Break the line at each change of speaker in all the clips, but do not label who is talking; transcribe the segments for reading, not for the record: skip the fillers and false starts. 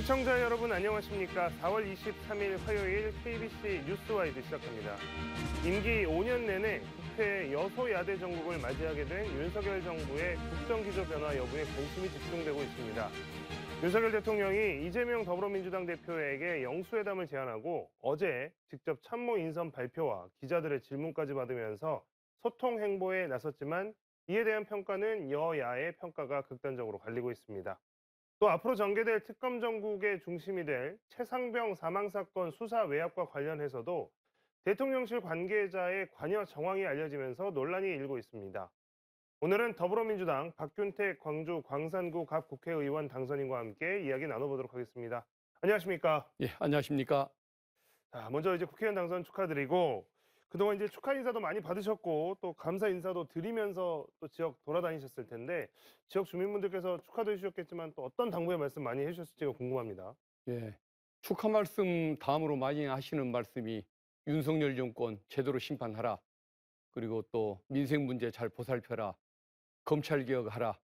시청자 여러분 안녕하십니까? 4월 23일 화요일 KBC 뉴스와이드 시작합니다. 임기 5년 내내 국회 여소야대 정국을 맞이하게 된 윤석열 정부의 국정기조 변화 여부에 관심이 집중되고 있습니다. 윤석열 대통령이 이재명 더불어민주당 대표에게 영수회담을 제안하고 어제 직접 참모 인선 발표와 기자들의 질문까지 받으면서 소통 행보에 나섰지만 이에 대한 평가는 여야의 평가가 극단적으로 갈리고 있습니다. 또 앞으로 전개될 특검 정국의 중심이 될 최상병 사망 사건 수사 외압과 관련해서도 대통령실 관계자의 관여 정황이 알려지면서 논란이 일고 있습니다. 오늘은 더불어민주당 박균택 광주 광산구 갑 국회의원 당선인과 함께 이야기 나눠보도록 하겠습니다. 안녕하십니까?
예, 안녕하십니까?
자, 먼저 이제 국회의원 당선 축하드리고 그동안 이제 축하 인사도 많이 받으셨고 또 감사 인사도 드리면서 또 지역 돌아다니셨을 텐데 지역 주민분들께서 축하도 해주셨겠지만 또 어떤 당부의 말씀 많이 해주셨을지가 궁금합니다.
예, 축하 말씀 다음으로 많이 하시는 말씀이 윤석열 정권 제대로 심판하라. 그리고 또 민생 문제 잘 보살펴라. 검찰 개혁하라.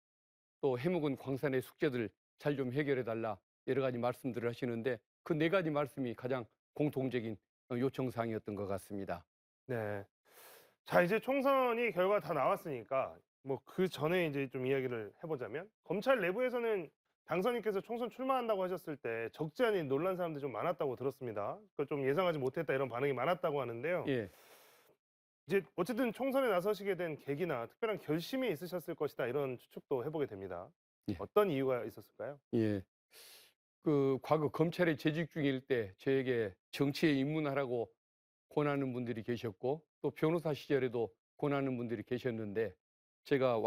또 해묵은 광산의 숙제들 잘 좀 해결해 달라. 여러 가지 말씀들을 하시는데 그 네 가지 말씀이 가장 공통적인 요청사항이었던 것 같습니다.
네. 자, 이제 총선이 결과 다 나왔으니까 뭐 그 전에 이제 좀 이야기를 해보자면 검찰 내부에서는 당선인께서 총선 출마한다고 하셨을 때 적지 않은 논란 사람들이 좀 많았다고 들었습니다. 그걸 좀 예상하지 못했다 이런 반응이 많았다고 하는데요.
예,
이제 어쨌든 총선에 나서시게 된 계기나 특별한 결심이 있으셨을 것이다 이런 추측도 해보게 됩니다.
예,
어떤 이유가 있었을까요?
예. 그 과거 검찰에 재직 중일 때 저에게 정치에 입문하라고 권하는 분들이 계셨고 또 변호사 시절에도 권하는 분들이 계셨는데 제가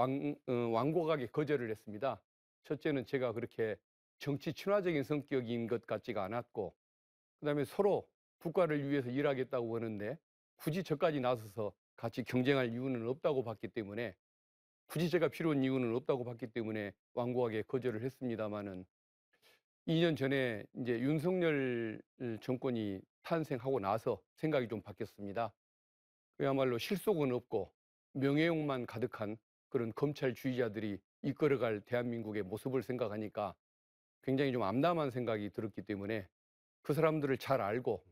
완곡하게 거절을 했습니다. 첫째는 제가 그렇게 정치 친화적인 성격인 것 같지가 않았고 그다음에 서로 국가를 위해서 일하겠다고 하는데 굳이 저까지 나서서 같이 경쟁할 이유는 없다고 봤기 때문에 굳이 제가 필요한 이유는 없다고 봤기 때문에 완고하게 거절을 했습니다마는 2년 전에 이제 윤석열 정권이 탄생하고 나서 생각이 좀 바뀌었습니다. 그야말로 실속은 없고 명예욕만 가득한 그런 검찰주의자들이 이끌어갈 대한민국의 모습을 생각하니까 굉장히 좀 암담한 생각이 들었기 때문에 그 사람들을 잘 알고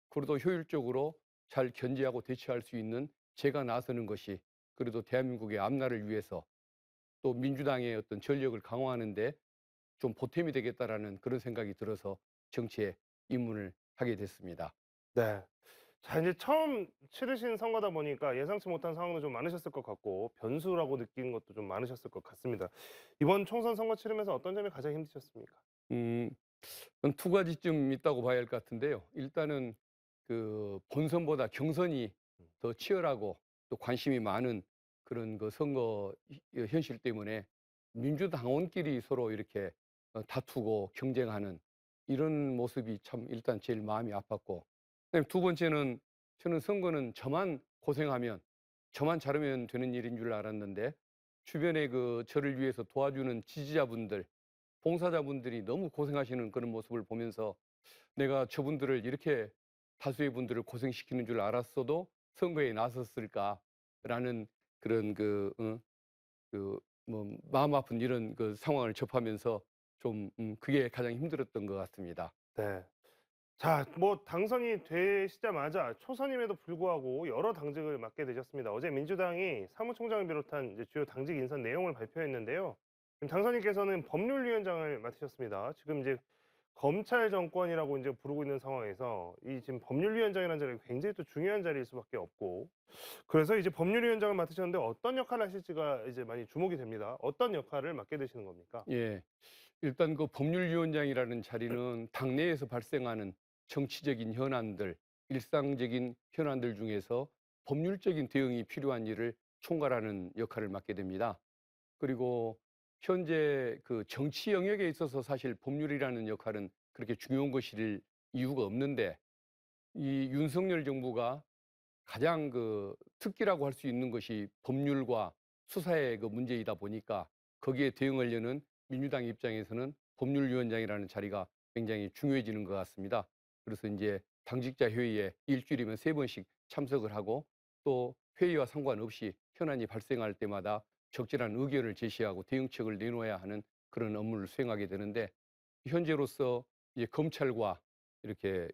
그래도 효율적으로 잘 견제하고 대처할 수 있는 제가 나서는 것이 그래도 대한민국의 앞날을 위해서 또 민주당의 어떤 전력을 강화하는데 좀 보탬이 되겠다라는 그런 생각이 들어서 정치에 입문을 하게 됐습니다.
네. 자, 이제 처음 치르신 선거다 보니까 예상치 못한 상황도 좀 많으셨을 것 같고 변수라고 느낀 것도 좀 많으셨을 것 같습니다. 이번 총선 선거 치르면서 어떤 점이 가장 힘드셨습니까?
음, 두 가지쯤 있다고 봐야 할 것 같은데요. 일단은 그 본선보다 경선이 더 치열하고 또 관심이 많은 그런 그 선거 현실 때문에 민주당원끼리 서로 이렇게 다투고 경쟁하는 이런 모습이 참 일단 제일 마음이 아팠고 그다음에 두 번째는 저는 선거는 저만 고생하면 저만 잘하면 되는 일인 줄 알았는데 주변에 그 저를 위해서 도와주는 지지자분들 봉사자분들이 너무 고생하시는 그런 모습을 보면서 내가 저분들을 이렇게 다수의 분들을 고생시키는 줄 알았어도 선거에 나섰을까라는 그런 마음 아픈 이런 그 상황을 접하면서 좀 그게 가장 힘들었던 것 같습니다.
네. 자, 뭐 당선이 되시자마자 초선임에도 불구하고 여러 당직을 맡게 되셨습니다. 어제 민주당이 사무총장을 비롯한 이제 주요 당직 인선 내용을 발표했는데요. 지금 당선인께서는 법률위원장을 맡으셨습니다. 지금 이제 검찰 정권이라고 이제 부르고 있는 상황에서 이 지금 법률위원장이라는 자리가 굉장히 또 중요한 자리일 수밖에 없고 그래서 이제 법률위원장을 맡으셨는데 어떤 역할을 하실지가 이제 많이 주목이 됩니다. 어떤 역할을 맡게 되시는 겁니까?
예. 일단 그 법률위원장이라는 자리는 당내에서 발생하는 정치적인 현안들, 일상적인 현안들 중에서 법률적인 대응이 필요한 일을 총괄하는 역할을 맡게 됩니다. 그리고 현재 그 정치 영역에 있어서 사실 법률이라는 역할은 그렇게 중요한 것일 이유가 없는데 이 윤석열 정부가 가장 그 특기라고 할 수 있는 것이 법률과 수사의 그 문제이다 보니까 거기에 대응하려는 민주당 입장에서는 법률위원장이라는 자리가 굉장히 중요해지는 것 같습니다. 그래서 이제 당직자 회의에 일주일이면 3번씩 참석을 하고 또 회의와 상관없이 현안이 발생할 때마다 적절한 의견을 제시하고 대응책을 내놓아야 하는 그런 업무를 수행하게 되는데 현재로서 이제 검찰과 이렇게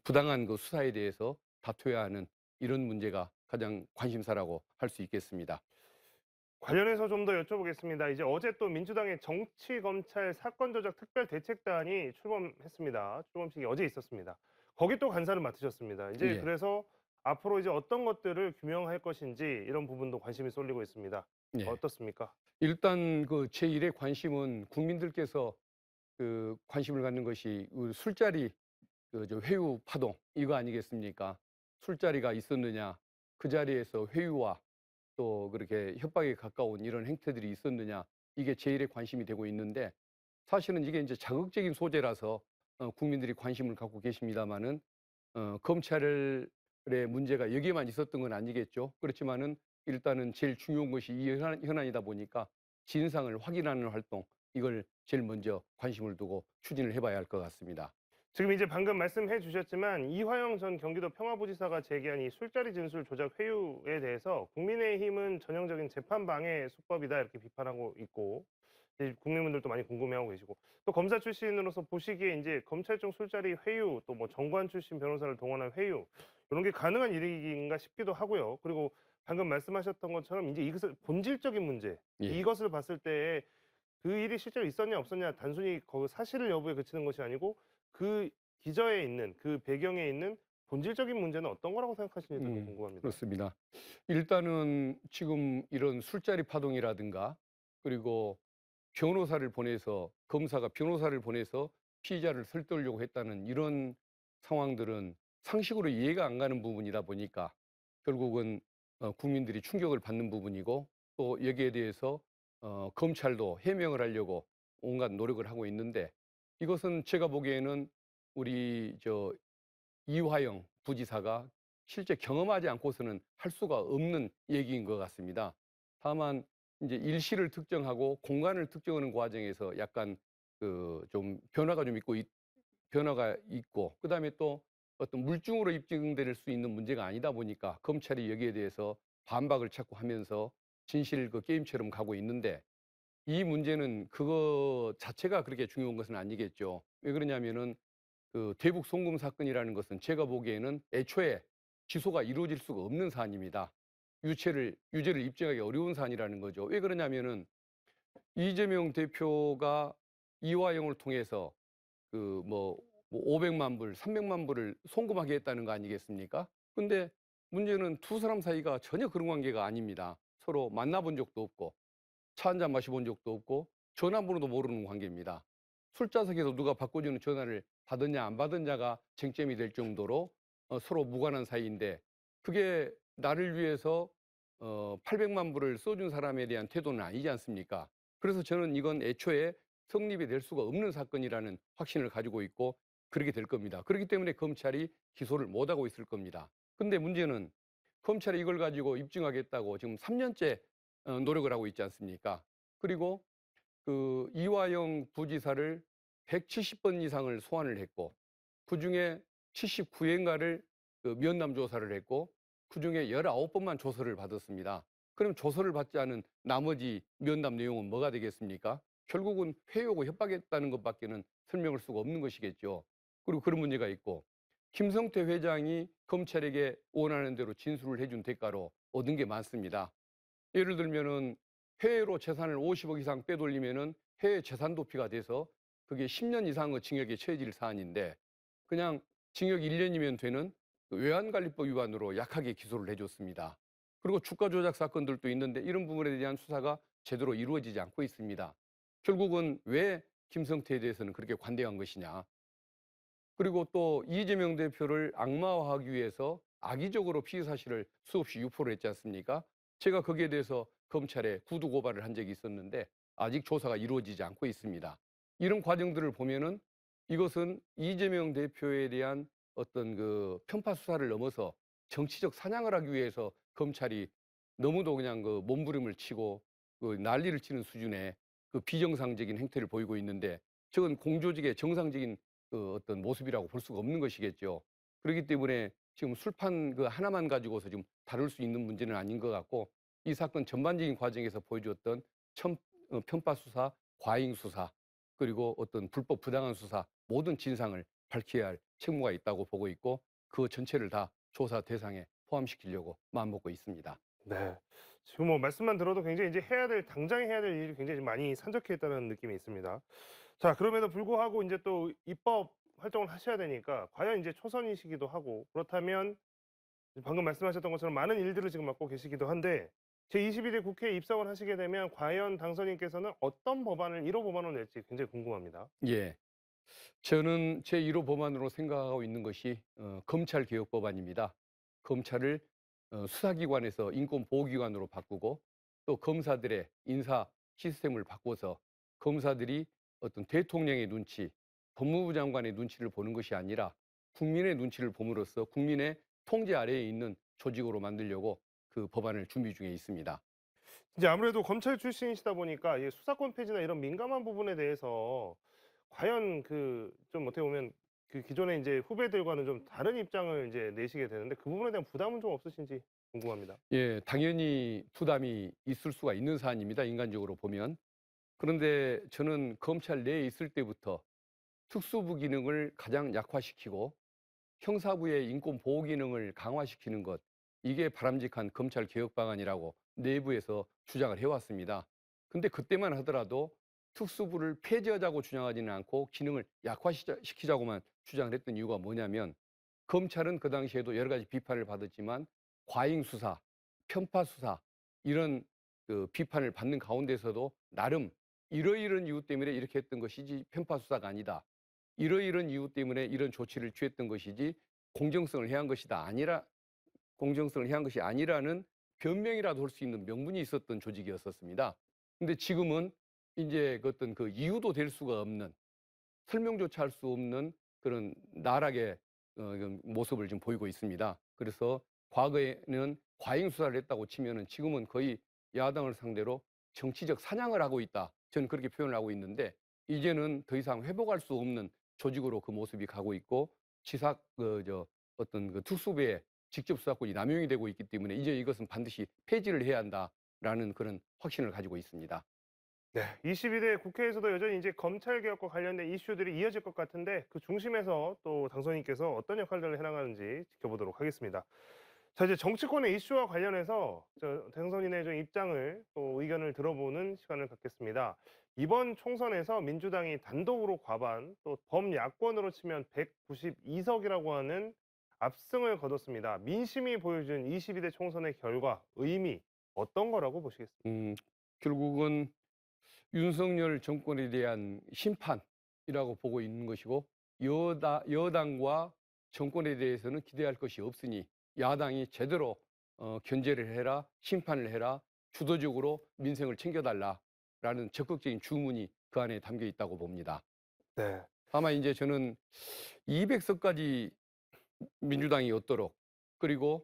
부당한 그 수사에 대해서 다퉈야 하는 이런 문제가 가장 관심사라고 할 수 있겠습니다.
관련해서 좀 더 여쭤보겠습니다. 이제 어제 또 민주당의 정치검찰 사건조작 특별대책단이 출범했습니다. 출범식이 어제 있었습니다. 거기 또 간사를 맡으셨습니다. 이제
예.
그래서 앞으로 이제 어떤 것들을 규명할 것인지 이런 부분도 관심이 쏠리고 있습니다.
예.
어떻습니까?
일단 그 제1의 관심은 국민들께서 관심을 갖는 것이 술자리 회유 파동 이거 아니겠습니까? 술자리가 있었느냐, 그 자리에서 회유와 또 그렇게 협박에 가까운 이런 행태들이 있었느냐, 이게 제1의 관심이 되고 있는데, 사실은 이게 이제 자극적인 소재라서 국민들이 관심을 갖고 계십니다마는 검찰의 문제가 여기에만 있었던 건 아니겠죠. 그렇지만은 일단은 제일 중요한 것이 이 현안이다 보니까 진상을 확인하는 활동, 이걸 제일 먼저 관심을 두고 추진을 해봐야 할 것 같습니다.
지금 이제 방금 말씀해 주셨지만 이화영 전 경기도 평화부지사가 제기한 이 술자리 진술 조작 회유에 대해서 국민의힘은 전형적인 재판 방해 수법이다 이렇게 비판하고 있고, 이제 국민분들도 많이 궁금해하고 계시고, 또 검사 출신으로서 보시기에 이제 검찰청 술자리 회유, 또 뭐 정관 출신 변호사를 동원한 회유, 이런 게 가능한 일인가 싶기도 하고요. 그리고 방금 말씀하셨던 것처럼 이제 이것을 본질적인 문제,
예.
이것을 봤을 때 그 일이 실제로 있었냐 없었냐 단순히 그 사실 여부에 그치는 것이 아니고 그 기저에 있는 그 배경에 있는 본질적인 문제는 어떤 거라고 생각하시는지 좀 궁금합니다.
그렇습니다. 일단은 지금 이런 술자리 파동이라든가, 그리고 변호사를 보내서 검사가 변호사를 보내서 피의자를 설득하려고 했다는 이런 상황들은 상식으로 이해가 안 가는 부분이다 보니까 결국은 국민들이 충격을 받는 부분이고, 또 여기에 대해서 검찰도 해명을 하려고 온갖 노력을 하고 있는데, 이것은 제가 보기에는 우리 이화영 부지사가 실제 경험하지 않고서는 할 수가 없는 얘기인 것 같습니다. 다만 이제 일시를 특정하고 공간을 특정하는 과정에서 약간 좀 변화가 있고, 그다음에 또 어떤 물증으로 입증될 수 있는 문제가 아니다 보니까 검찰이 여기에 대해서 반박을 자꾸 하면서 진실 게임처럼 가고 있는데, 이 문제는 그거 자체가 그렇게 중요한 것은 아니겠죠. 왜 그러냐면은 대북 송금 사건이라는 것은 제가 보기에는 애초에 기소가 이루어질 수가 없는 사안입니다. 유죄를 입증하기 어려운 사안이라는 거죠. 왜 그러냐면은 이재명 대표가 이화영을 통해서 뭐 500만 불, 300만 불을 송금하게 했다는 거 아니겠습니까? 근데 문제는 두 사람 사이가 전혀 그런 관계가 아닙니다. 서로 만나본 적도 없고 차 한 잔 마셔본 적도 없고 전화번호도 모르는 관계입니다. 술자석에서 누가 바꿔주는 전화를 받았냐 안 받았냐가 쟁점이 될 정도로 서로 무관한 사이인데, 그게 나를 위해서 800만 불을 써준 사람에 대한 태도는 아니지 않습니까? 그래서 저는 이건 애초에 성립이 될 수가 없는 사건이라는 확신을 가지고 있고, 그렇게 될 겁니다. 그렇기 때문에 검찰이 기소를 못하고 있을 겁니다. 근데 문제는 검찰이 이걸 가지고 입증하겠다고 지금 3년째 노력을 하고 있지 않습니까? 그리고 이화영 부지사를 170번 이상을 소환을 했고, 그중에 79회인가를 면담 조사를 했고, 그중에 19번만 조서를 받았습니다. 그럼 조서를 받지 않은 나머지 면담 내용은 뭐가 되겠습니까? 결국은 회유하고 협박했다는 것밖에는 설명할 수가 없는 것이겠죠. 그리고 그런 문제가 있고, 김성태 회장이 검찰에게 원하는 대로 진술을 해준 대가로 얻은 게 많습니다. 예를 들면은 해외로 재산을 50억 이상 빼돌리면은 해외 재산 도피가 돼서 그게 10년 이상의 징역에 처해질 사안인데, 그냥 징역 1년이면 되는 외환관리법 위반으로 약하게 기소를 해줬습니다. 그리고 주가 조작 사건들도 있는데 이런 부분에 대한 수사가 제대로 이루어지지 않고 있습니다. 결국은 왜 김성태에 대해서는 그렇게 관대한 것이냐. 그리고 또 이재명 대표를 악마화하기 위해서 악의적으로 피의 사실을 수없이 유포를 했지 않습니까? 제가 거기에 대해서 검찰에 구두 고발을 한 적이 있었는데 아직 조사가 이루어지지 않고 있습니다. 이런 과정들을 보면은 이것은 이재명 대표에 대한 어떤 편파 수사를 넘어서 정치적 사냥을 하기 위해서 검찰이 너무도 그냥 몸부림을 치고 난리를 치는 수준의 비정상적인 행태를 보이고 있는데, 저건 공조직의 정상적인 어떤 모습이라고 볼 수가 없는 것이겠죠. 그렇기 때문에 지금 술판 하나만 가지고서 지금 다룰 수 있는 문제는 아닌 것 같고, 이 사건 전반적인 과정에서 보여주었던 편파 수사, 과잉 수사, 그리고 어떤 불법 부당한 수사, 모든 진상을 밝혀야 할 책무가 있다고 보고 있고 그 전체를 다 조사 대상에 포함시키려고 마음먹고 있습니다.
네. 지금 뭐 말씀만 들어도 굉장히 이제 당장 해야 될 일이 굉장히 많이 산적해 있다는 느낌이 있습니다. 자, 그럼에도 불구하고 이제 또 입법 활동을 하셔야 되니까 과연 이제 초선이시기도 하고 그렇다면 방금 말씀하셨던 것처럼 많은 일들을 지금 맡고 계시기도 한데 제22대 국회에 입성을 하시게 되면 과연 당선인께서는 어떤 법안을 1호 법안을 낼지 굉장히 궁금합니다.
예. 저는 제 1호 법안으로 생각하고 있는 것이 검찰개혁 법안입니다. 검찰을 수사기관에서 인권보호기관으로 바꾸고 또 검사들의 인사 시스템을 바꿔서 검사들이 어떤 대통령의 눈치, 법무부 장관의 눈치를 보는 것이 아니라 국민의 눈치를 봄으로써 국민의 통제 아래에 있는 조직으로 만들려고 그 법안을 준비 중에 있습니다.
이제 아무래도 검찰 출신이시다 보니까 이 수사권 폐지나 이런 민감한 부분에 대해서 과연 그 좀 어떻게 보면 그 기존의 이제 후배들과는 좀 다른 입장을 이제 내시게 되는데 그 부분에 대한 부담은 좀 없으신지 궁금합니다.
예, 당연히 부담이 있을 수가 있는 사안입니다. 인간적으로 보면. 그런데 저는 검찰 내에 있을 때부터 특수부 기능을 가장 약화시키고 형사부의 인권 보호 기능을 강화시키는 것, 이게 바람직한 검찰 개혁 방안이라고 내부에서 주장을 해왔습니다. 근데 그때만 하더라도 특수부를 폐지하자고 주장하지는 않고 기능을 약화시키자고만 주장을 했던 이유가 뭐냐면 검찰은 그 당시에도 여러 가지 비판을 받았지만 과잉 수사, 편파 수사 이런 그 비판을 받는 가운데서도 나름 이러이런 이유 때문에 이렇게 했던 것이지 편파 수사가 아니다. 이러이런 이유 때문에 이런 조치를 취했던 것이지 공정성을 해한 것이다. 아니라 공정성을 해한 것이 아니라는 변명이라도 할 수 있는 명분이 있었던 조직이었었습니다. 근데 지금은 이제 그 어떤 그 이유도 될 수가 없는 설명조차 할 수 없는 그런 나락의 이런 모습을 지금 보이고 있습니다. 그래서 과거에는 과잉 수사를 했다고 치면은 지금은 거의 야당을 상대로 정치적 사냥을 하고 있다. 저는 그렇게 표현을 하고 있는데 이제는 더 이상 회복할 수 없는 조직으로 그 모습이 가고 있고 어떤 그 특수부의 직접 수사권이 남용이 되고 있기 때문에 이제 이것은 반드시 폐지를 해야 한다라는 그런 확신을 가지고 있습니다.
네. 22대 국회에서도 여전히 이제 검찰 개혁과 관련된 이슈들이 이어질 것 같은데 그 중심에서 또 당선인께서 어떤 역할들을 해 나가는지 지켜보도록 하겠습니다. 자, 이제 정치권의 이슈와 관련해서 당선인의 좀 입장을 또 의견을 들어보는 시간을 갖겠습니다. 이번 총선에서 민주당이 단독으로 과반 또 범야권으로 치면 192석이라고 하는 압승을 거뒀습니다. 민심이 보여준 22대 총선의 결과, 의미 어떤 거라고 보시겠습니까?
결국은 윤석열 정권에 대한 심판이라고 보고 있는 것이고 여당과 정권에 대해서는 기대할 것이 없으니 야당이 제대로 견제를 해라, 심판을 해라, 주도적으로 민생을 챙겨달라라는 적극적인 주문이 그 안에 담겨 있다고 봅니다.
네.
다만 이제 저는 200석까지 민주당이 얻도록 그리고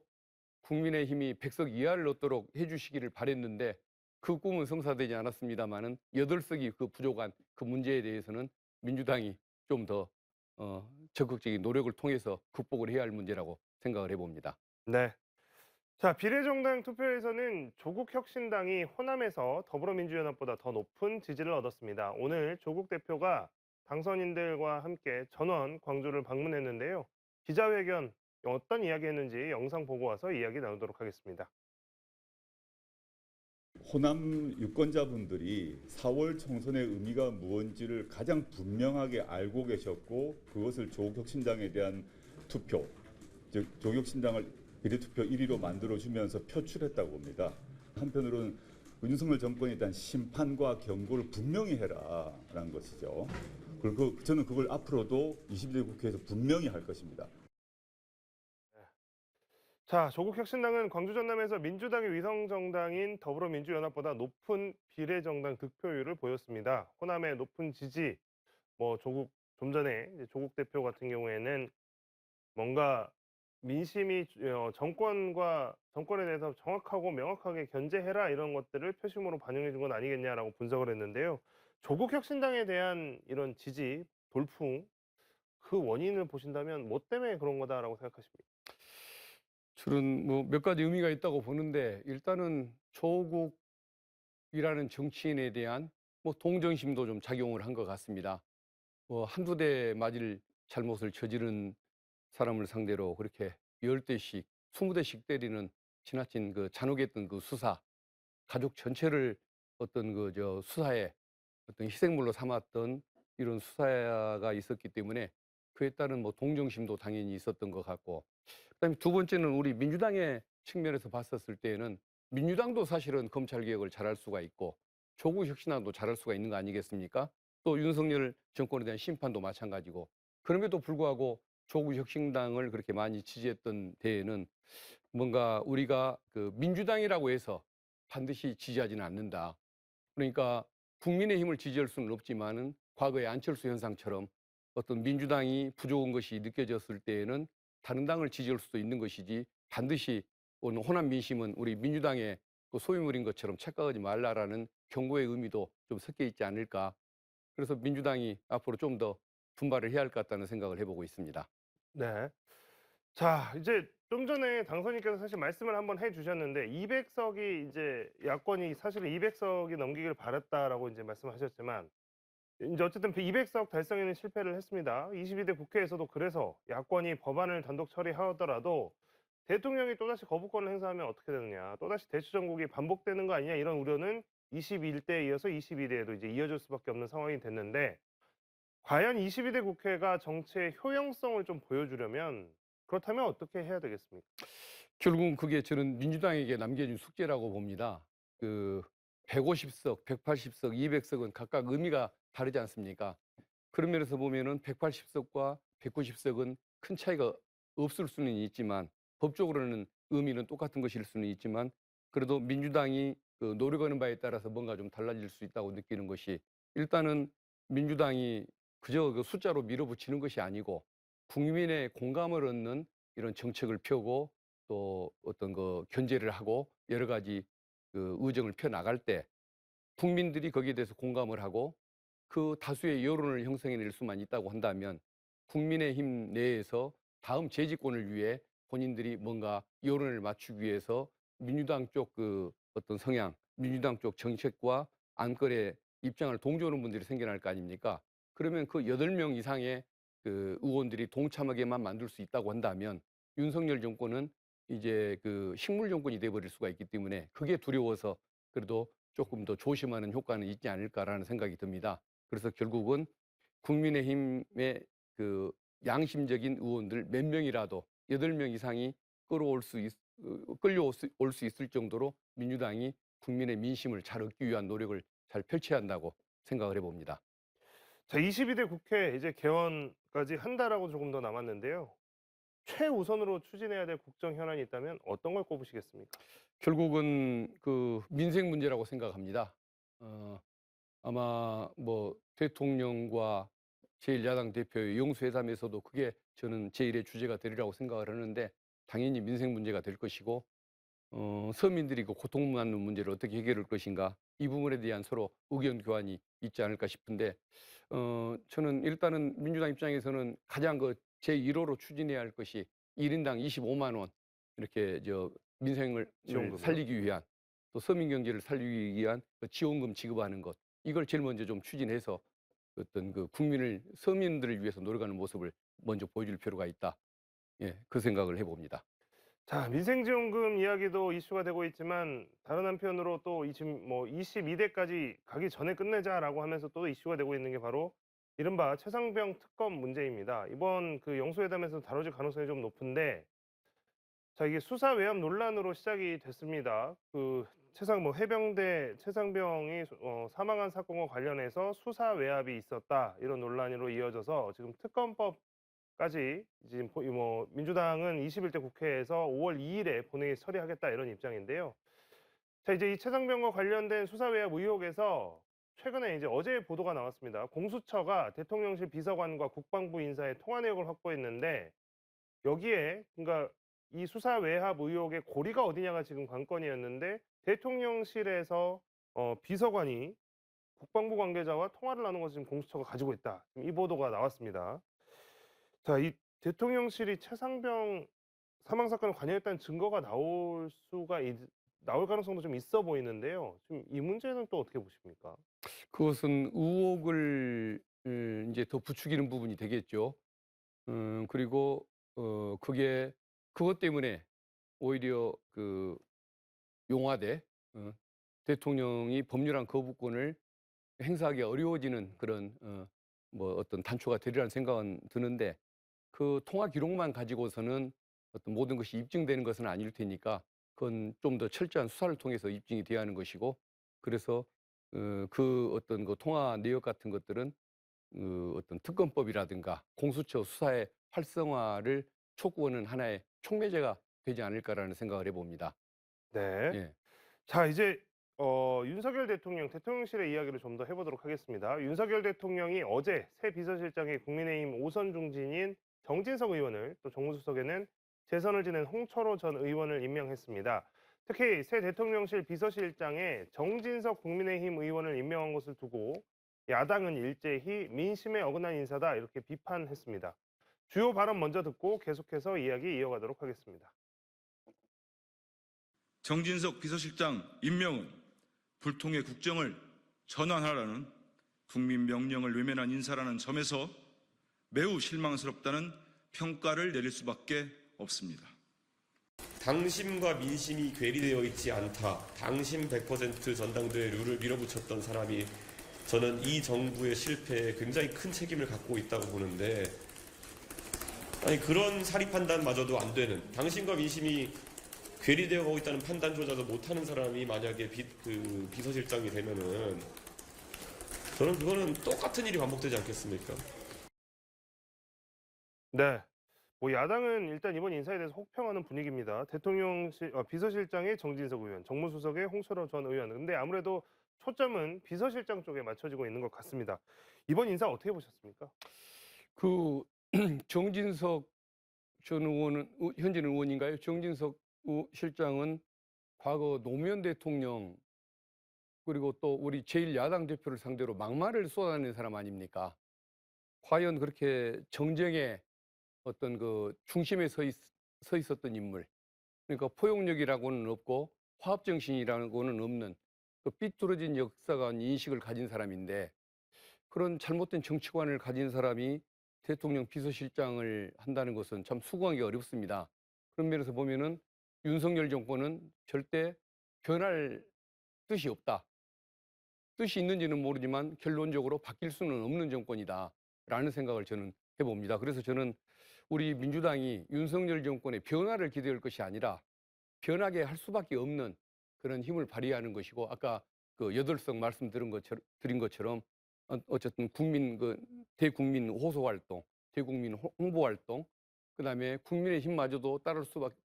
국민의힘이 100석 이하를 얻도록 해주시기를 바랬는데 그 꿈은 성사되지 않았습니다마는 8석이 그 부족한 그 문제에 대해서는 민주당이 좀 더 적극적인 노력을 통해서 극복을 해야 할 문제라고 생각을 해봅니다.
네. 자, 비례정당 투표에서는 조국혁신당이 호남에서 더불어민주연합보다 더 높은 지지를 얻었습니다. 오늘 조국 대표가 당선인들과 함께 전원 광주를 방문했는데요. 기자회견 어떤 이야기 했는지 영상 보고 와서 이야기 나누도록 하겠습니다.
호남 유권자분들이 4월 총선의 의미가 무엇인지를 가장 분명하게 알고 계셨고 그것을 조국혁신당에 대한 투표, 즉 조국혁신당을 비례투표 1위로 만들어주면서 표출했다고 봅니다. 한편으로는 윤석열 정권에 대한 심판과 경고를 분명히 해라라는 것이죠. 그리고 저는 그걸 앞으로도 21대 국회에서 분명히 할 것입니다.
자, 조국혁신당은 광주 전남에서 민주당의 위성정당인 더불어민주연합보다 높은 비례정당 득표율을 보였습니다. 호남의 높은 지지, 좀 전에 이제 조국 대표 같은 경우에는 뭔가 민심이 정권에 대해서 정확하고 명확하게 견제해라 이런 것들을 표심으로 반영해 준 건 아니겠냐라고 분석을 했는데요. 조국혁신당에 대한 이런 지지, 돌풍, 그 원인을 보신다면 뭐 때문에 그런 거다라고 생각하십니까?
저는 뭐 몇 가지 의미가 있다고 보는데 일단은 조국이라는 정치인에 대한 뭐 동정심도 좀 작용을 한 것 같습니다. 뭐 한두 대 맞을 잘못을 저지른 사람을 상대로 그렇게 10대씩 20대씩 때리는 지나친 그 잔혹했던 그 수사, 가족 전체를 어떤 그 수사에 어떤 희생물로 삼았던 이런 수사가 있었기 때문에 그에 따른 뭐 동정심도 당연히 있었던 것 같고, 그다음에 두 번째는 우리 민주당의 측면에서 봤었을 때에는 민주당도 사실은 검찰 개혁을 잘할 수가 있고 조국 혁신안도 잘할 수가 있는 거 아니겠습니까? 또 윤석열 정권에 대한 심판도 마찬가지고, 그럼에도 불구하고 조국 혁신당을 그렇게 많이 지지했던 데에는 뭔가 우리가 그 민주당이라고 해서 반드시 지지하지는 않는다. 그러니까 국민의힘을 지지할 수는 없지만은 과거의 안철수 현상처럼 어떤 민주당이 부족한 것이 느껴졌을 때에는 다른 당을 지지할 수도 있는 것이지, 반드시 오늘 호남 민심은 우리 민주당의 그 소유물인 것처럼 착각하지 말라라는 경고의 의미도 좀 섞여 있지 않을까. 그래서 민주당이 앞으로 좀 더 분발을 해야 할 것 같다는 생각을 해보고 있습니다.
네. 자, 이제 좀 전에 당선인께서 사실 말씀을 한번 해 주셨는데 200석이 이제 야권이 사실은 200석이 넘기길 바랐다라고 이제 말씀하셨지만 인제 어쨌든 200석 달성에는 실패를 했습니다. 22대 국회에서도 그래서 야권이 법안을 단독 처리하더라도 대통령이 또다시 거부권을 행사하면 어떻게 되느냐, 또다시 대치 정국이 반복되는 거 아니냐, 이런 우려는 21대에 이어서 22대에도 이제 이어질 수밖에 없는 상황이 됐는데, 과연 22대 국회가 정치의 효용성을 좀 보여주려면 그렇다면 어떻게 해야 되겠습니까?
결국은 그게 저는 민주당에게 남겨진 숙제라고 봅니다. 그 150석, 180석, 200석은 각각 의미가 다르지 않습니까? 그런 면에서 보면은 180석과 190석은 큰 차이가 없을 수는 있지만, 법적으로는 의미는 똑같은 것일 수는 있지만, 그래도 민주당이 그 노력하는 바에 따라서 뭔가 좀 달라질 수 있다고 느끼는 것이, 일단은 민주당이 그저 그 숫자로 밀어붙이는 것이 아니고 국민의 공감을 얻는 이런 정책을 펴고 또 어떤 그 견제를 하고 여러 가지 그 의정을 펴 나갈 때 국민들이 거기에 대해서 공감을 하고 그 다수의 여론을 형성해낼 수만 있다고 한다면, 국민의힘 내에서 다음 재집권을 위해 본인들이 뭔가 여론을 맞추기 위해서 민주당 쪽 그 어떤 성향, 민주당 쪽 정책과 안건의 입장을 동조하는 분들이 생겨날 거 아닙니까? 그러면 그 8명 이상의 그 의원들이 동참하게만 만들 수 있다고 한다면 윤석열 정권은 이제 그 식물 정권이 돼 버릴 수가 있기 때문에, 그게 두려워서 그래도 조금 더 조심하는 효과는 있지 않을까라는 생각이 듭니다. 그래서 결국은 국민의힘의 그 양심적인 의원들 몇 명이라도 8명 이상이 끌려올 수 있을 정도로 민주당이 국민의 민심을 잘 얻기 위한 노력을 잘 펼쳐야 한다고 생각을 해봅니다.
자, 22대 국회 이제 개원까지 한 달하고 조금 더 남았는데요. 최우선으로 추진해야 될 국정 현안이 있다면 어떤 걸 꼽으시겠습니까?
결국은 그 민생 문제라고 생각합니다. 어, 아마 뭐 대통령과 제1야당 대표의 영수회담에서도 그게 저는 제1의 주제가 되리라고 생각을 하는데, 당연히 민생 문제가 될 것이고, 서민들이 그 고통받는 문제를 어떻게 해결할 것인가, 이 부분에 대한 서로 의견 교환이 있지 않을까 싶은데, 저는 일단은 민주당 입장에서는 가장 그 제1호로 추진해야 할 것이 1인당 25만 원 이렇게 민생을
지원금이요?
살리기 위한, 또 서민 경제를 살리기 위한 그 지원금 지급하는 것, 이걸 제일 먼저 좀 추진해서 어떤 그 서민들을 위해서 노력하는 모습을 먼저 보여줄 필요가 있다. 예, 그 생각을 해봅니다.
자, 민생지원금 이야기도 이슈가 되고 있지만 다른 한편으로 또 이 지금 뭐 22대까지 가기 전에 끝내자라고 하면서 또 이슈가 되고 있는 게 바로 이른바 최상병 특검 문제입니다. 이번 그 영수회담에서 다뤄질 가능성이 좀 높은데, 자, 이게 수사 외압 논란으로 시작이 됐습니다. 그 해병대 최상병이 사망한 사건과 관련해서 수사 외압이 있었다, 이런 논란으로 이어져서 지금 특검법까지 지금 민주당은 21대 국회에서 5월 2일에 본회의에 처리하겠다, 이런 입장인데요. 자, 이제 이 최상병과 관련된 수사 외압 의혹에서 최근에 이제 어제 보도가 나왔습니다. 공수처가 대통령실 비서관과 국방부 인사의 통화 내역을 확보했는데, 여기에 그러니까 이 수사 외압 의혹의 고리가 어디냐가 지금 관건이었는데, 대통령실에서 비서관이 국방부 관계자와 통화를 나눈 것을 지금 공수처가 가지고 있다, 지금 이 보도가 나왔습니다. 자, 이 대통령실이 최상병 사망 사건에 관여했다는 증거가 나올 가능성도 좀 있어 보이는데요. 지금 이 문제는 또 어떻게 보십니까?
그것은 의혹을 이제 더 부추기는 부분이 되겠죠. 그리고 그게 그것 때문에 오히려 그 용화돼 대통령이 법률안 거부권을 행사하기 어려워지는 그런 뭐 어떤 단초가 되리라는 생각은 드는데 그 통화 기록만 가지고서는 어떤 모든 것이 입증되는 것은 아닐 테니까 그건 좀 더 철저한 수사를 통해서 입증이 돼야 하는 것이고 그래서 그 어떤 그 통화 내역 같은 것들은 그 어떤 특검법이라든가 공수처 수사의 활성화를 촉구하는 하나의 촉매제가 되지 않을까라는 생각을 해봅니다.
네.
예.
자, 이제 윤석열 대통령실의 이야기를 좀 더 해보도록 하겠습니다. 윤석열 대통령이 어제 새 비서실장에 국민의힘 5선 중진인 정진석 의원을 또 정무수석에는 재선을 지낸 홍철호 전 의원을 임명했습니다. 특히 새 대통령실 비서실장에 정진석 국민의힘 의원을 임명한 것을 두고 야당은 일제히 민심에 어긋난 인사다 이렇게 비판했습니다. 주요 발언 먼저 듣고 계속해서 이야기 이어가도록 하겠습니다.
정진석 비서실장 임명은 불통의 국정을 전환하라는 국민 명령을 외면한 인사라는 점에서 매우 실망스럽다는 평가를 내릴 수밖에 없습니다.
당심과 민심이 괴리되어 있지 않다. 당심 100% 전당대회 룰을 밀어붙였던 사람이 저는 이 정부의 실패에 굉장히 큰 책임을 갖고 있다고 보는데 아니 그런 사리 판단마저도 안 되는 당심과 민심이 괴리되어 가고 있다는 판단조차도 못하는 사람이 만약에 비서실장이 되면은 저는 그거는 똑같은 일이 반복되지 않겠습니까?
네. 뭐 야당은 일단 이번 인사에 대해서 혹평하는 분위기입니다. 비서실장의 정진석 의원, 정무수석의 홍철호 전 의원. 근데 아무래도 초점은 비서실장 쪽에 맞춰지고 있는 것 같습니다. 이번 인사 어떻게 보셨습니까?
그 정진석 전 의원은 현재 의원인가요? 정진석 실장은 과거 노무현 대통령 그리고 또 우리 제1야당 대표를 상대로 막말을 쏟아낸 사람 아닙니까? 과연 그렇게 정쟁의 어떤 그 중심에 서 있었던 인물, 그러니까 포용력이라고는 없고 화합정신이라고는 없는 그 삐뚤어진 역사관 인식을 가진 사람인데 그런 잘못된 정치관을 가진 사람이 대통령 비서실장을 한다는 것은 참 수긍하기 어렵습니다. 그런 면에서 보면은 윤석열 정권은 절대 변할 뜻이 없다. 뜻이 있는지는 모르지만 결론적으로 바뀔 수는 없는 정권이다라는 생각을 저는 해봅니다. 그래서 저는 우리 민주당이 윤석열 정권의 변화를 기대할 것이 아니라 변하게 할 수밖에 없는 그런 힘을 발휘하는 것이고 아까 그 8석 드린 것처럼 어쨌든 대국민 호소 활동, 대국민 홍보 활동, 그다음에 국민의 힘마저도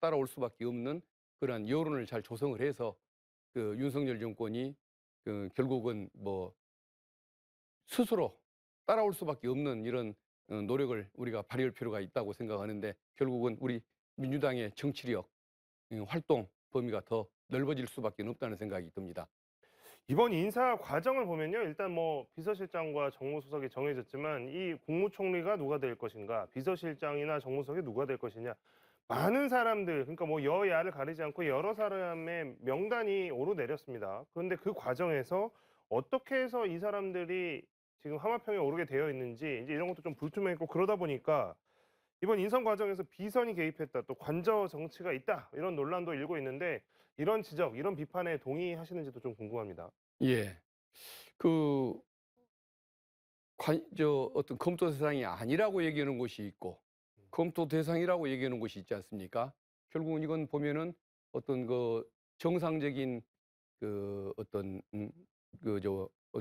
따라올 수밖에 없는 그런 여론을 잘 조성을 해서 그 윤석열 정권이 결국은 뭐 스스로 따라올 수밖에 없는 이런 노력을 우리가 발휘할 필요가 있다고 생각하는데 결국은 우리 민주당의 정치력, 활동 범위가 더 넓어질 수밖에 없다는 생각이 듭니다.
이번 인사 과정을 보면요. 일단 뭐 비서실장과 정무수석이 정해졌지만 이 국무총리가 누가 될 것인가, 비서실장이나 정무수석이 누가 될 것이냐. 많은 사람들, 그러니까 뭐 여야를 가리지 않고 여러 사람의 명단이 오르내렸습니다. 그런데 그 과정에서 어떻게 해서 이 사람들이 지금 하마평에 오르게 되어 있는지 이제 이런 것도 좀 불투명했고 그러다 보니까 이번 인선 과정에서 비선이 개입했다, 또 관저 정치가 있다 이런 논란도 일고 있는데 이런 지적, 이런 비판에 동의하시는지도 좀 궁금합니다.
예. 그 어떤 검토 대상이 아니라고 얘기하는 곳이 있고 검토 대상이라고 얘기하는 곳이 있지 않습니까? 결국은 이건 보면은 어떤 그 정상적인 그 어떤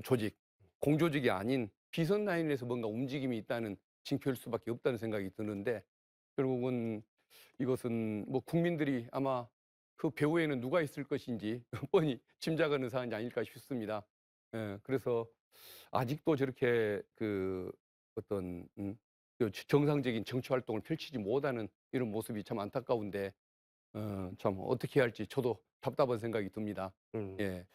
조직, 공조직이 아닌 비선 라인에서 뭔가 움직임이 있다는 징표일 수밖에 없다는 생각이 드는데 결국은 이것은 뭐 국민들이 아마 그 배후에는 누가 있을 것인지 뻔히 짐작하는 사안이 아닐까 싶습니다. 예, 그래서 아직도 저렇게 그 어떤 정상적인 정치 활동을 펼치지 못하는 이런 모습이 참 안타까운데 참 어떻게 해야 할지 저도 답답한 생각이 듭니다.
음.
예.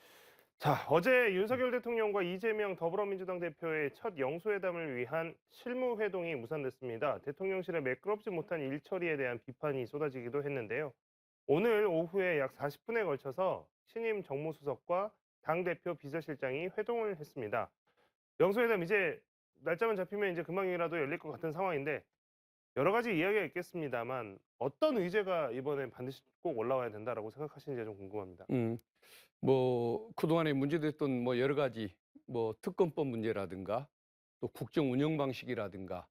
자, 어제 윤석열 대통령과 이재명 더불어민주당 대표의 첫 영수회담을 위한 실무회동이 무산됐습니다. 대통령실의 매끄럽지 못한 일처리에 대한 비판이 쏟아지기도 했는데요. 오늘 오후에 약 40분에 걸쳐서 신임 정무수석과 당대표 비서실장이 회동을 했습니다. 영수회담 이제 날짜만 잡히면 이제 금방이라도 열릴 것 같은 상황인데 여러 가지 이야기가 있겠습니다만 어떤 의제가 이번에 반드시 꼭 올라와야 된다라고 생각하시는지 좀 궁금합니다.
뭐 그동안에 문제됐던 뭐 여러 가지 뭐 특검법 문제라든가 또 국정 운영 방식이라든가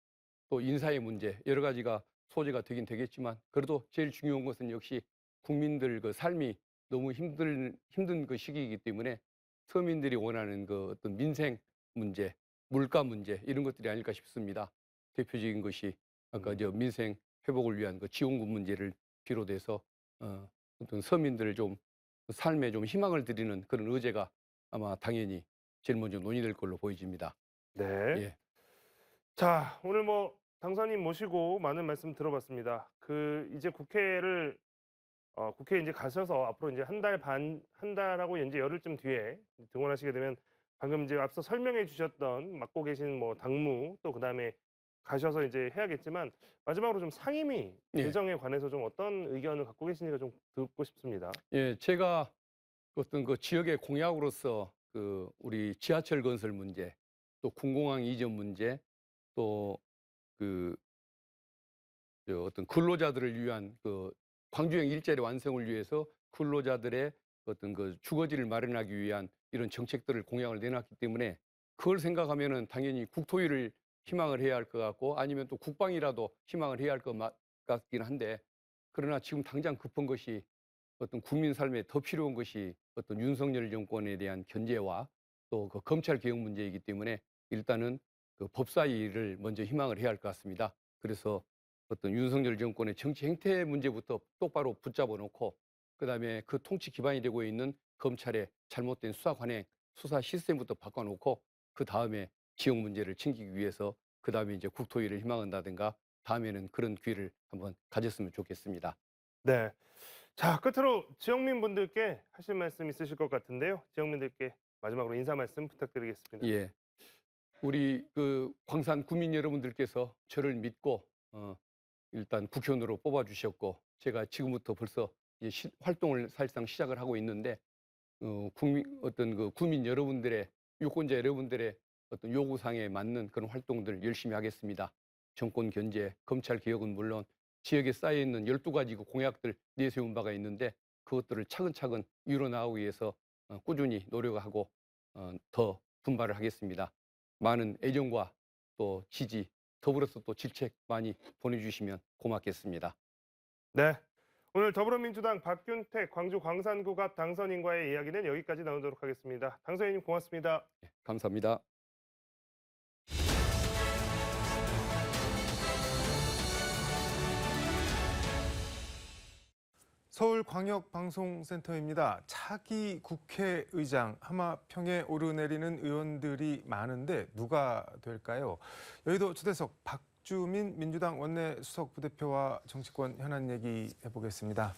또 인사의 문제 여러 가지가 소재가 되긴 되겠지만 그래도 제일 중요한 것은 역시 국민들 그 삶이 너무 힘든 그 시기이기 때문에 서민들이 원하는 그 어떤 민생 문제, 물가 문제 이런 것들이 아닐까 싶습니다. 대표적인 것이 아까 저 민생 회복을 위한 그 지원금 문제를 비롯해서 어떤 서민들을 좀 삶에 좀 희망을 드리는 그런 의제가 아마 당연히 제일 먼저 논의될 걸로 보여집니다.
네.
예.
자, 오늘 뭐 당선인 모시고 많은 말씀 들어봤습니다. 이제 국회에 이제 가셔서 앞으로 이제 한 달하고 이제 열흘쯤 뒤에 등원하시게 되면 방금 이제 앞서 설명해 주셨던 맡고 계신 뭐 당무 또 그다음에 가셔서 이제 해야겠지만 마지막으로 좀 상임위
예.
재정에 관해서 좀 어떤 의견을 갖고 계신지가 좀 듣고 싶습니다.
예, 제가 어떤 그 지역의 공약으로서 그 우리 지하철 건설 문제, 또 군공항 이전 문제, 또 그 어떤 근로자들을 위한 그 광주형 일자리 완성을 위해서 근로자들의 어떤 그 주거지를 마련하기 위한 이런 정책들을 공약을 내놨기 때문에 그걸 생각하면은 당연히 국토위를 희망을 해야 할 것 같고 아니면 또 국방이라도 희망을 해야 할 것 같긴 한데 그러나 지금 당장 급한 것이 어떤 국민 삶에 더 필요한 것이 어떤 윤석열 정권에 대한 견제와 또 그 검찰 개혁 문제이기 때문에 일단은 그 법사위를 먼저 희망을 해야 할 것 같습니다. 그래서 어떤 윤석열 정권의 정치 행태 문제부터 똑바로 붙잡아 놓고 그다음에 그 통치 기반이 되고 있는 검찰의 잘못된 수사 관행, 수사 시스템부터 바꿔 놓고 그다음에 지역 문제를 챙기기 위해서 그다음에 이제 국토위를 희망한다든가 다음에는 그런 기회를 한번 가졌으면 좋겠습니다.
네. 자, 끝으로 지역민 분들께 하실 말씀 있으실 것 같은데요. 지역민들께 마지막으로 인사 말씀 부탁드리겠습니다.
예. 우리 그 광산 구민 여러분들께서 저를 믿고 일단 국회의원으로 뽑아주셨고 제가 지금부터 벌써 이제 활동을 사실상 시작을 하고 있는데 어떤 그 구민 여러분들의 유권자 여러분들의 어떤 요구사항에 맞는 그런 활동들 열심히 하겠습니다. 정권 견제, 검찰 개혁은 물론 지역에 쌓여 있는 12가지 그 공약들 내세운 바가 있는데 그것들을 차근차근 이뤄나가기 위해서 꾸준히 노력하고 더 분발을 하겠습니다. 많은 애정과 또 지지, 더불어서 또 질책 많이 보내주시면 고맙겠습니다.
네. 오늘 더불어민주당 박균택 광주 광산구 갑 당선인과의 이야기는 여기까지 나누도록 하겠습니다. 당선인님 고맙습니다.
감사합니다.
서울광역방송센터입니다. 차기 국회의장 하마평에 오르내리는 의원들이 많은데 누가 될까요? 여의도 초대석 박주민 민주당 원내 수석 부대표와 정치권 현안 얘기 해보겠습니다.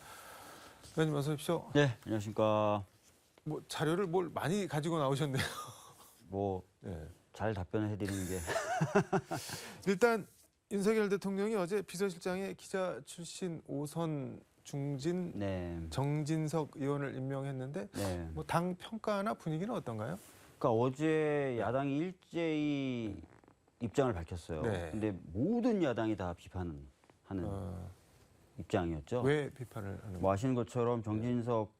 의원님 어서 오십시오.
네, 안녕하십니까.
뭐 자료를 뭘 많이 가지고 나오셨네요.
뭐 잘
네.
답변을 해드리는 게
일단 윤석열 대통령이 어제 비서실장에 기자 출신 5선 중진
네.
정진석 의원을 임명했는데
네.
뭐 당 평가나 분위기는 어떤가요?
그러니까 어제 야당이 일제히 입장을 밝혔어요.
네.
근데 모든 야당이 다 비판하는 입장이었죠.
왜 비판을 하는
뭐 아시는 것처럼 정진석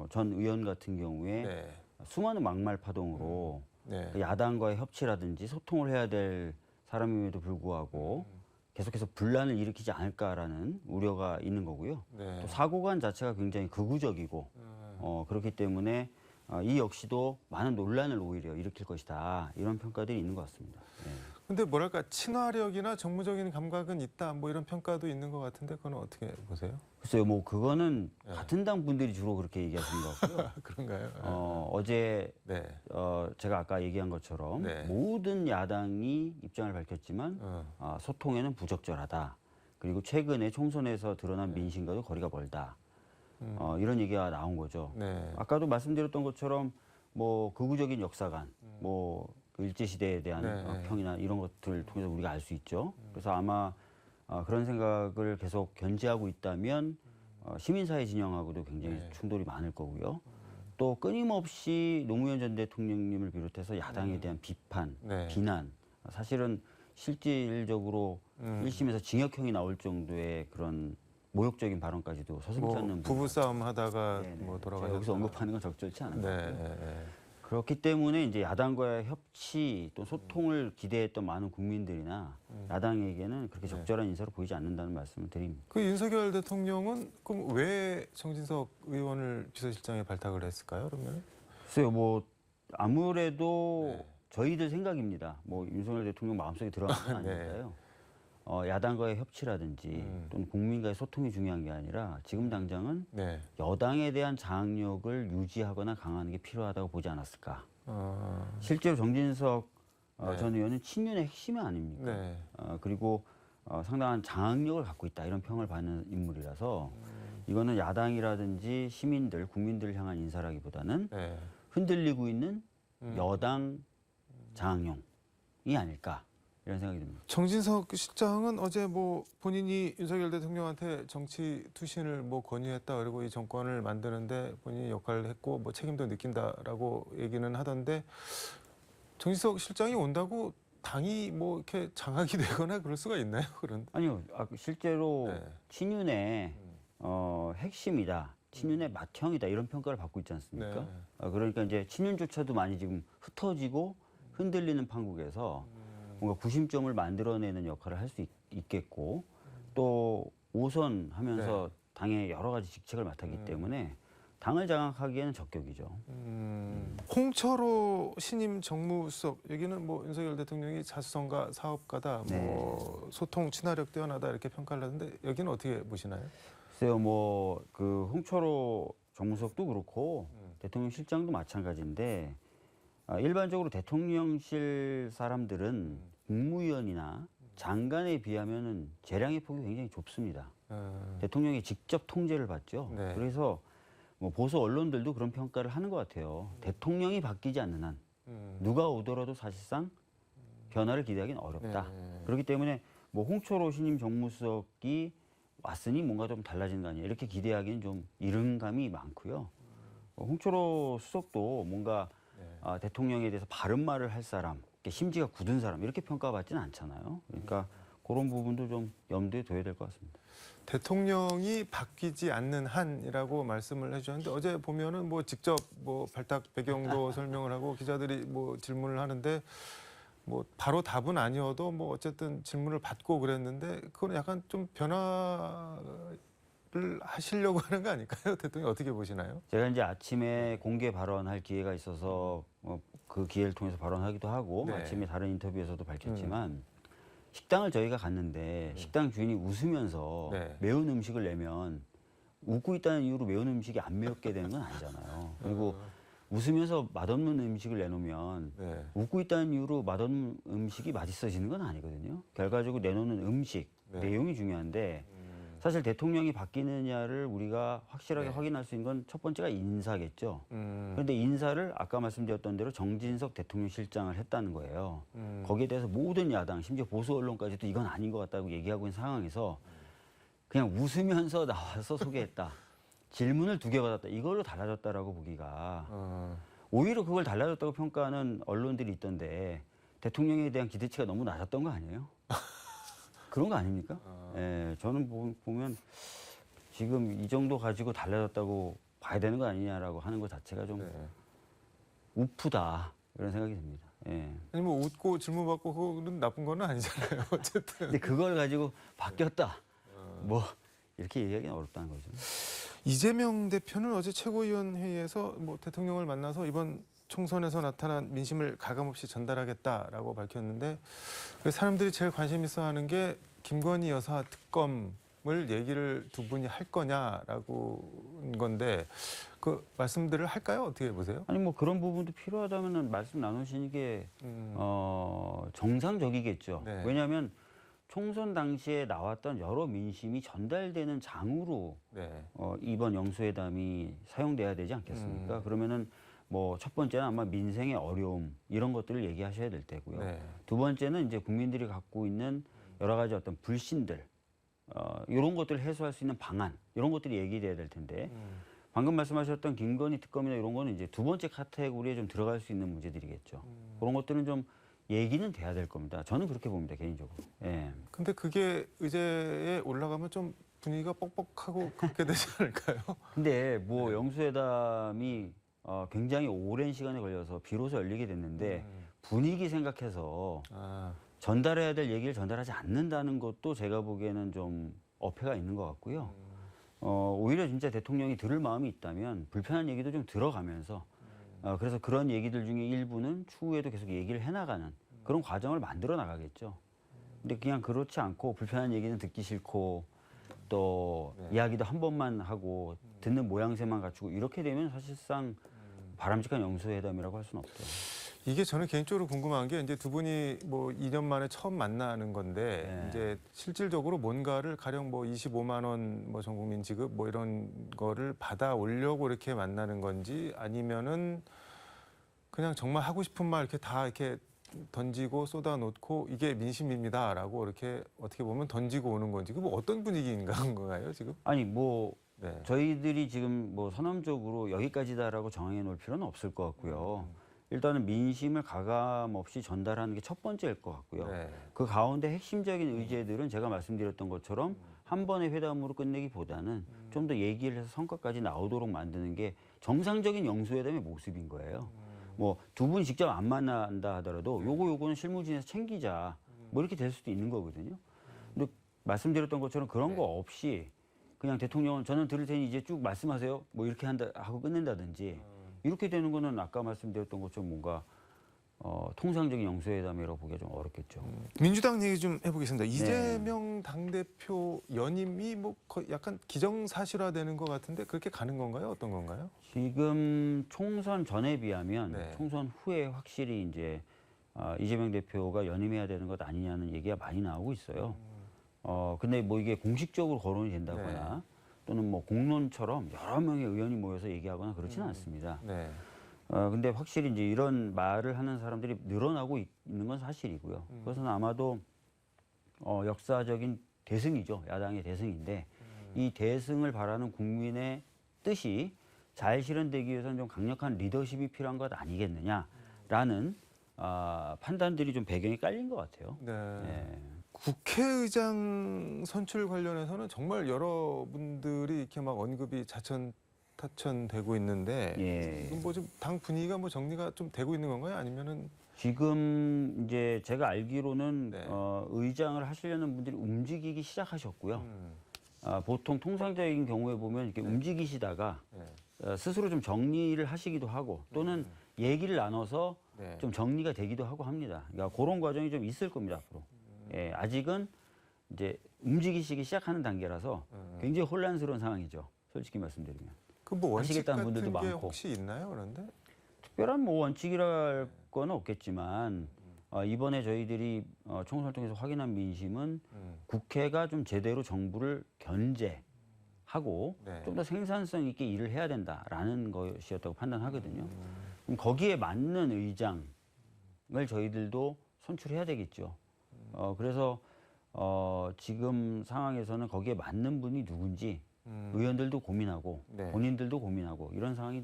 전 의원 같은 경우에
네.
수많은 막말 파동으로
네.
야당과의 협치라든지 소통을 해야 될 사람임에도 불구하고 계속해서 분란을 일으키지 않을까라는 우려가 있는 거고요.
네.
또 사고관 자체가 굉장히 극우적이고 그렇기 때문에 이 역시도 많은 논란을 오히려 일으킬 것이다. 이런 평가들이 있는 것 같습니다. 네.
근데 뭐랄까 친화력이나 정무적인 감각은 있다. 뭐 이런 평가도 있는 것 같은데 그건 어떻게 보세요?
글쎄요, 뭐 그거는
네.
같은 당 분들이 주로 그렇게 얘기하시는 것 같고요.
그런가요?
어제
네.
제가 아까 얘기한 것처럼
네.
모든 야당이 입장을 밝혔지만 소통에는 부적절하다. 그리고 최근에 총선에서 드러난 민심과도 거리가 멀다. 이런 얘기가 나온 거죠.
네.
아까도 말씀드렸던 것처럼 뭐 극우적인 역사관, 뭐 그 일제시대에 대한
네.
평이나 이런 것들을 통해서 우리가 알 수 있죠. 그래서 아마 그런 생각을 계속 견지하고 있다면 시민사회 진영하고도 굉장히
네.
충돌이 많을 거고요. 또 끊임없이 노무현 전 대통령님을 비롯해서 야당에 대한 비판,
네.
비난, 사실은 실질적으로 1심에서 징역형이 나올 정도의 그런 모욕적인 발언까지도 서슴지 않는
부부싸움 하다가
네네.
뭐
제가
돌아가셨다.
여기서 언급하는 건 적절치 않은 것 같고요.
네.
그렇기 때문에 이제 야당과의 협치 또 소통을 기대했던 많은 국민들이나 야당에게는 그렇게 적절한 인사로 보이지 않는다는 말씀을 드립니다.
그 윤석열 대통령은 그럼 왜 정진석 의원을 비서실장에 발탁을 했을까요? 그러면?
글쎄요, 뭐 아무래도
네.
저희들 생각입니다. 뭐 윤석열 대통령 마음속에 들어간 건
네.
아니니까요. 야당과의 협치라든지 또는 국민과의 소통이 중요한 게 아니라 지금 당장은
네.
여당에 대한 장악력을 유지하거나 강화하는 게 필요하다고 보지 않았을까.
어,
실제로 정진석
네.
전 의원은 친윤의 핵심이 아닙니까?
네.
그리고 상당한 장악력을 갖고 있다 이런 평을 받는 인물이라서 이거는 야당이라든지 시민들, 국민들을 향한 인사라기보다는
네.
흔들리고 있는 여당 장악용이 아닐까 이런 생각이 듭니다.
정진석 실장은 어제 뭐 본인이 윤석열 대통령한테 정치 투신을 뭐 권유했다 그리고 이 정권을 만드는데 본인이 역할을 했고 뭐 책임도 느낀다라고 얘기는 하던데 정진석 실장이 온다고 당이 뭐 이렇게 장악이 되거나 그럴 수가 있나요? 그런
아니요, 실제로
네.
친윤의 핵심이다, 친윤의 맏형이다 이런 평가를 받고 있지 않습니까?
네.
그러니까 이제 친윤조차도 많이 지금 흩어지고 흔들리는 판국에서 뭔가 구심점을 만들어내는 역할을 할 수 있겠고 또 오선하면서 당의 여러 가지 직책을 맡았기 때문에 당을 장악하기에는 적격이죠.
홍철호 신임 정무수석 여기는 뭐 윤석열 대통령이 자수성가 사업가다,
네.
뭐 소통 친화력 뛰어나다 이렇게 평가를 하는데 여기는 어떻게 보시나요?
글쎄요, 뭐 그 홍철호 정무수석도 그렇고 대통령 실장도 마찬가지인데 일반적으로 대통령실 사람들은 국무위원이나 장관에 비하면은 재량의 폭이 굉장히 좁습니다. 대통령이 직접 통제를 받죠.
네.
그래서 뭐 보수 언론들도 그런 평가를 하는 것 같아요. 대통령이 바뀌지 않는 한 누가 오더라도 사실상 변화를 기대하기는 어렵다.
네.
그렇기 때문에 뭐 홍철호 신임 정무수석이 왔으니 뭔가 좀 달라지는 거 아니에요. 이렇게 기대하기는 좀 이른 감이 많고요. 홍철호 수석도 뭔가 대통령에 대해서 바른 말을 할 사람, 심지가 굳은 사람 이렇게 평가받지는 않잖아요. 그러니까 그런 부분도 좀 염두에 둬야 될 것 같습니다.
대통령이 바뀌지 않는 한이라고 말씀을 해주셨는데 어제 보면은 뭐 직접 뭐 발탁 배경도 설명을 하고 기자들이 뭐 질문을 하는데 뭐 바로 답은 아니어도 뭐 어쨌든 질문을 받고 그랬는데 그건 약간 좀 변화를 하시려고 하는 거 아닐까요? 대통령 어떻게 보시나요?
제가 이제 아침에 공개 발언할 기회가 있어서 그 기회를 통해서 발언하기도 하고
네.
아침에 다른 인터뷰에서도 밝혔지만 식당을 저희가 갔는데 식당 주인이 웃으면서
네.
매운 음식을 내면 웃고 있다는 이유로 매운 음식이 안 매웠게 되는 건 아니잖아요. 그리고 웃으면서 맛없는 음식을 내놓으면
네.
웃고 있다는 이유로 맛없는 음식이 맛있어지는 건 아니거든요. 결과적으로 내놓는 음식,
네.
내용이 중요한데 사실 대통령이 바뀌느냐를 우리가 확실하게
네.
확인할 수 있는 건 첫 번째가 인사겠죠.
음.
그런데 인사를 아까 말씀드렸던 대로 정진석 대통령 실장을 했다는 거예요. 거기에 대해서 모든 야당, 심지어 보수 언론까지도 이건 아닌 것 같다고 얘기하고 있는 상황에서 그냥 웃으면서 나와서 소개했다. 질문을 2개 받았다. 이걸로 달라졌다라고 보기가 오히려 그걸 달라졌다고 평가하는 언론들이 있던데 대통령에 대한 기대치가 너무 낮았던 거 아니에요? 그런 거 아닙니까? 예, 저는 보면 지금 이 정도 가지고 달라졌다고 봐야 되는 거 아니냐라고 하는 것 자체가 좀 우프다 이런 생각이 듭니다. 예.
아니 뭐 웃고 질문 받고 그건 나쁜 건 아니잖아요. 어쨌든.
근데 그걸 가지고 바뀌었다. 뭐 이렇게 얘기하기는 어렵다는 거죠.
이재명 대표는 어제 최고위원 회의에서 뭐 대통령을 만나서 이번 총선에서 나타난 민심을 가감없이 전달하겠다라고 밝혔는데 사람들이 제일 관심 있어하는 게 김건희 여사 특검을 얘기를 두 분이 할 거냐라고 건데 그 말씀들을 할까요? 어떻게 보세요?
아니 뭐 그런 부분도 필요하다면은 말씀 나누시는 게 정상적이겠죠.
네.
왜냐하면 총선 당시에 나왔던 여러 민심이 전달되는 장으로
네.
이번 영수회담이 사용돼야 되지 않겠습니까? 그러면은 뭐 첫 번째는 아마 민생의 어려움 이런 것들을 얘기하셔야 될 테고요.
네.
두 번째는 이제 국민들이 갖고 있는 여러 가지 어떤 불신들 이런 것들을 해소할 수 있는 방안 이런 것들이 얘기돼야 될 텐데 방금 말씀하셨던 김건희 특검이나 이런 거는 이제 두 번째 카테고리에 좀 들어갈 수 있는 문제들이겠죠. 그런 것들은 좀 얘기는 돼야 될 겁니다. 저는 그렇게 봅니다, 개인적으로. 예.
근데 그게 의제에 올라가면 좀 분위기가 뻑뻑하고 그렇게 되지 않을까요?
근데 뭐 영수회담이 굉장히 오랜 시간에 걸려서 비로소 열리게 됐는데 분위기 생각해서
아,
전달해야 될 얘기를 전달하지 않는다는 것도 제가 보기에는 좀 어폐가 있는 것 같고요. 오히려 진짜 대통령이 들을 마음이 있다면 불편한 얘기도 좀 들어가면서 그래서 그런 얘기들 중에 일부는 추후에도 계속 얘기를 해나가는 그런 과정을 만들어 나가겠죠. 근데 그냥 그렇지 않고 불편한 얘기는 듣기 싫고 또 이야기도 한 번만 하고 듣는 모양새만 갖추고 이렇게 되면 사실상 바람직한 영수회담이라고 할 수는 없죠.
이게 저는 개인적으로 궁금한 게 이제 두 분이 뭐 2년 만에 처음 만나는 건데
네.
이제 실질적으로 뭔가를 가령 뭐 25만 원 뭐 전 국민 지급 뭐 이런 거를 받아 오려고 이렇게 만나는 건지 아니면은 그냥 정말 하고 싶은 말 이렇게 다 이렇게 던지고 쏟아놓고 이게 민심입니다라고 이렇게 어떻게 보면 던지고 오는 건지 그 뭐 어떤 분위기인가 한 건가요 지금?
아니 뭐
네.
저희들이 지금 뭐 선언적으로 여기까지다라고 정해 놓을 필요는 없을 것 같고요. 일단은 민심을 가감 없이 전달하는 게 첫 번째일 것 같고요.
네.
그 가운데 핵심적인 의제들은 제가 말씀드렸던 것처럼 한 번의 회담으로 끝내기보다는 좀 더 얘기를 해서 성과까지 나오도록 만드는 게 정상적인 영수회담의 모습인 거예요. 뭐 두 분이 직접 안 만난다 하더라도 요거는 실무진에서 챙기자 뭐 이렇게 될 수도 있는 거거든요. 근데 말씀드렸던 것처럼 그런 거 없이 그냥 대통령은 저는 들을 테니 이제 쭉 말씀하세요 뭐 이렇게 한다 하고 끝낸다든지 이렇게 되는 거는 아까 말씀드렸던 것처럼 뭔가 통상적인 영수회담이라고 보기가 좀 어렵겠죠.
민주당 얘기 좀 해보겠습니다. 이재명 당대표 연임이 뭐 거의 약간 기정사실화되는 것 같은데 그렇게 가는 건가요? 어떤 건가요?
지금 총선 전에 비하면
네.
총선 후에 확실히 이제 이재명 대표가 연임해야 되는 것 아니냐는 얘기가 많이 나오고 있어요. 근데 뭐 이게 공식적으로 거론이 된다거나 또는 뭐 공론처럼 여러 명의 의원이 모여서 얘기하거나 그렇지는 않습니다.
네.
근데 확실히 이제 이런 말을 하는 사람들이 늘어나고 있는 건 사실이고요. 그것은 아마도 역사적인 대승이죠. 야당의 대승인데 이 대승을 바라는 국민의 뜻이 잘 실현되기 위해서는 좀 강력한 리더십이 필요한 것 아니겠느냐라는 판단들이 좀 배경이 깔린 것 같아요.
네.
예.
국회의장 선출 관련해서는 정말 여러분들이 이렇게 막 언급이 자천타천되고 있는데
예.
지금 뭐 좀 당 분위기가 뭐 정리가 좀 되고 있는 건가요? 아니면은
지금 이제 제가 알기로는
네.
의장을 하시려는 분들이 움직이기 시작하셨고요. 보통 통상적인 경우에 보면 이렇게 움직이시다가 스스로 좀 정리를 하시기도 하고 또는 얘기를 나눠서
네.
좀 정리가 되기도 하고 합니다. 그러니까 그런 과정이 좀 있을 겁니다 앞으로. 예, 아직은 이제 움직이시기 시작하는 단계라서 굉장히 혼란스러운 상황이죠. 솔직히 말씀드리면.
그 뭐 원칙
하시겠다는
같은
분들도
게
많고.
혹시 있나요? 그런데
특별한 뭐 원칙이랄 건 없겠지만 이번에 저희들이 총선을 통해서 확인한 민심은 국회가 좀 제대로 정부를 견제하고
네.
좀 더 생산성 있게 일을 해야 된다라는 것이었다고 판단하거든요. 그럼 거기에 맞는 의장을 저희들도 선출해야 되겠죠. 그래서 지금 상황에서는 거기에 맞는 분이 누군지 의원들도 고민하고
네.
본인들도 고민하고 이런 상황이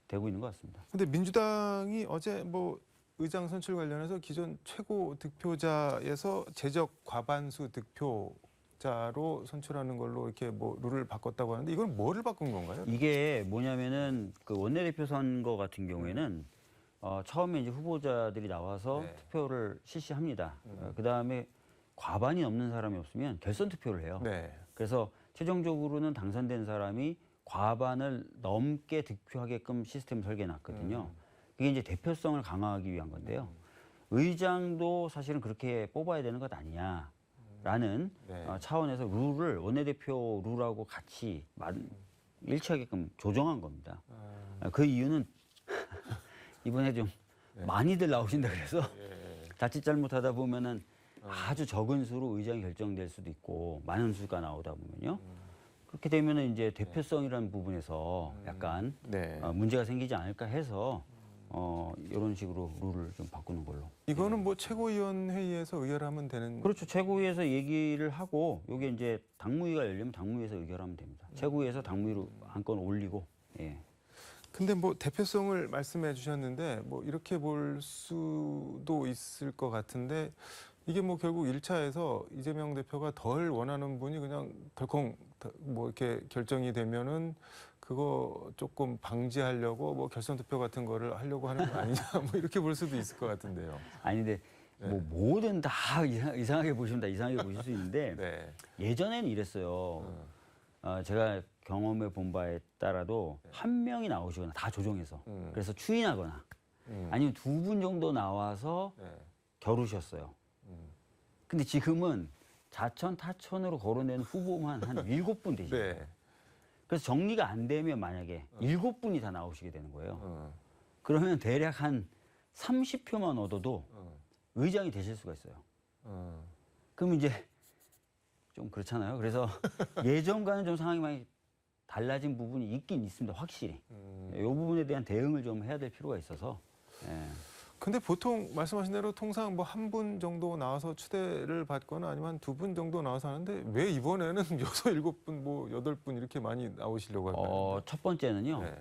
되고 있는 것 같습니다.
근데 민주당이 어제 뭐 의장 선출 관련해서 기존 최고 득표자에서 제적 과반수 득표자로 선출하는 걸로 이렇게 뭐 룰을 바꿨다고 하는데 이건 뭐를 바꾼 건가요?
이게 뭐냐면은 그 원내대표 선거 같은 경우에는 처음에 이제 후보자들이 나와서
네.
투표를 실시합니다. 그 다음에 과반이 넘는 사람이 없으면 결선 투표를 해요.
네.
그래서 최종적으로는 당선된 사람이 과반을 넘게 득표하게끔 시스템을 설계해놨거든요. 그게 이제 대표성을 강화하기 위한 건데요. 의장도 사실은 그렇게 뽑아야 되는 것 아니냐라는
네.
차원에서 룰을 원내대표 룰하고 같이 일치하게끔 조정한 겁니다. 그 이유는 이번에 좀 많이들 나오신다 그래서 자칫 잘못하다 보면은 아주 적은 수로 의장이 결정될 수도 있고 많은 수가 나오다 보면요. 그렇게 되면은 이제 대표성이라는 부분에서 약간
네.
문제가 생기지 않을까 해서 이런 식으로 룰을 좀 바꾸는 걸로.
이거는 뭐 최고위원회의에서 의결하면 되는
그렇죠. 최고위에서 얘기를 하고 이게 이제 당무위가 열리면 당무위에서 의결하면 됩니다. 최고위에서 당무위로 안건 올리고. 예.
근데 뭐 대표성을 말씀해 주셨는데 뭐 이렇게 볼 수도 있을 것 같은데 이게 뭐 결국 1차에서 이재명 대표가 덜 원하는 분이 그냥 덜컹 뭐 이렇게 결정이 되면은 그거 조금 방지하려고 뭐 결선 투표 같은 거를 하려고 하는 거 아니냐 뭐 이렇게 볼 수도 있을 것 같은데요.
아니 근데
네.
뭐 뭐든 다 이상하게 보시면 다 이상하게 보실 수 있는데
네.
예전에는 이랬어요. 제가 경험해 본 바에 따라도 한 명이 나오시거나 다 조정해서 그래서 추인하거나 아니면 두 분 정도 나와서
네.
겨루셨어요. 근데 지금은 자천 타천으로 거론된 후보만 한 7분 되시죠.
네.
그래서 정리가 안 되면 만약에 7분이 다 나오시게 되는 거예요.
어.
그러면 대략 한 30표만 얻어도
어.
의장이 되실 수가 있어요.
어.
그럼 이제 좀 그렇잖아요. 그래서 예전과는 좀 상황이 많이 달라진 부분이 있긴 있습니다. 확실히. 이 부분에 대한 대응을 좀 해야 될 필요가 있어서. 예.
근데 보통 말씀하신 대로 통상 뭐 한 분 정도 나와서 추대를 받거나 아니면 두 분 정도 나와서 하는데 왜 이번에는 6, 7분, 뭐 8분 이렇게 많이 나오시려고 할까요?
첫 번째는요.
네.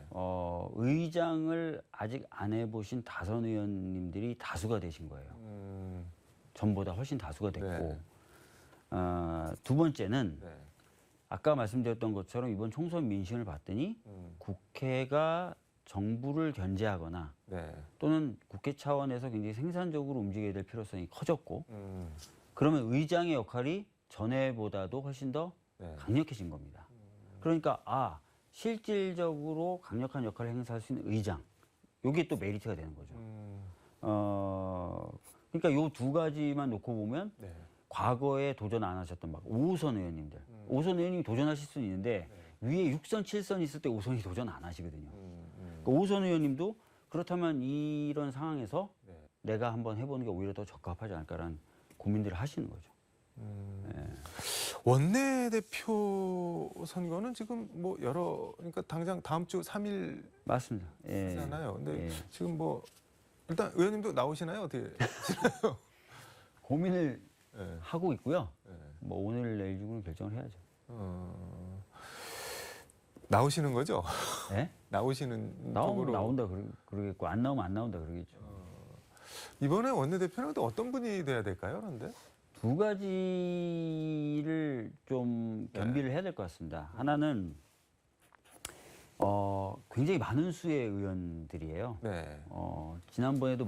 의장을 아직 안 해보신 다선 의원님들이 다수가 되신 거예요. 전보다 훨씬 다수가 됐고.
네.
두 번째는
네.
아까 말씀드렸던 것처럼 이번 총선 민심을 봤더니 국회가 정부를 견제하거나
네.
또는 국회 차원에서 굉장히 생산적으로 움직여야 될 필요성이 커졌고 그러면 의장의 역할이 전에보다도 훨씬 더
네.
강력해진 겁니다. 그러니까 실질적으로 강력한 역할을 행사할 수 있는 의장 이게 또 메리트가 되는 거죠. 그러니까 요 두 가지만 놓고 보면
네.
과거에 도전 안 하셨던 막 5선 의원님들 5선 의원님이 도전하실 수는 있는데 위에 6선, 7선 있을 때 5선이 도전 안 하시거든요. 그러니까 5선 의원님도 그렇다면 이런 상황에서
네.
내가 한번 해보는 게 오히려 더 적합하지 않을까라는 고민들을 하시는 거죠.
원내대표 선거는 지금 뭐 그러니까 당장 다음 주 3일
맞습니다. 예.
잖아요. 근데
예.
지금 뭐 일단 의원님도 나오시나요? 어떻게?
고민을
네.
하고 있고요.
네.
뭐 오늘 내일 중으로 결정을 해야죠.
나오시는 거죠?
네?
나오시는
나오면
쪽으로.
나온다 그러겠고 안 나오면 안 나온다 그러겠죠.
이번에 원내대표는 또 어떤 분이 돼야 될까요? 그런데?
두 가지를 좀 겸비를 해야 될 것 같습니다. 하나는 굉장히 많은 수의 의원들이에요.
네.
지난번에도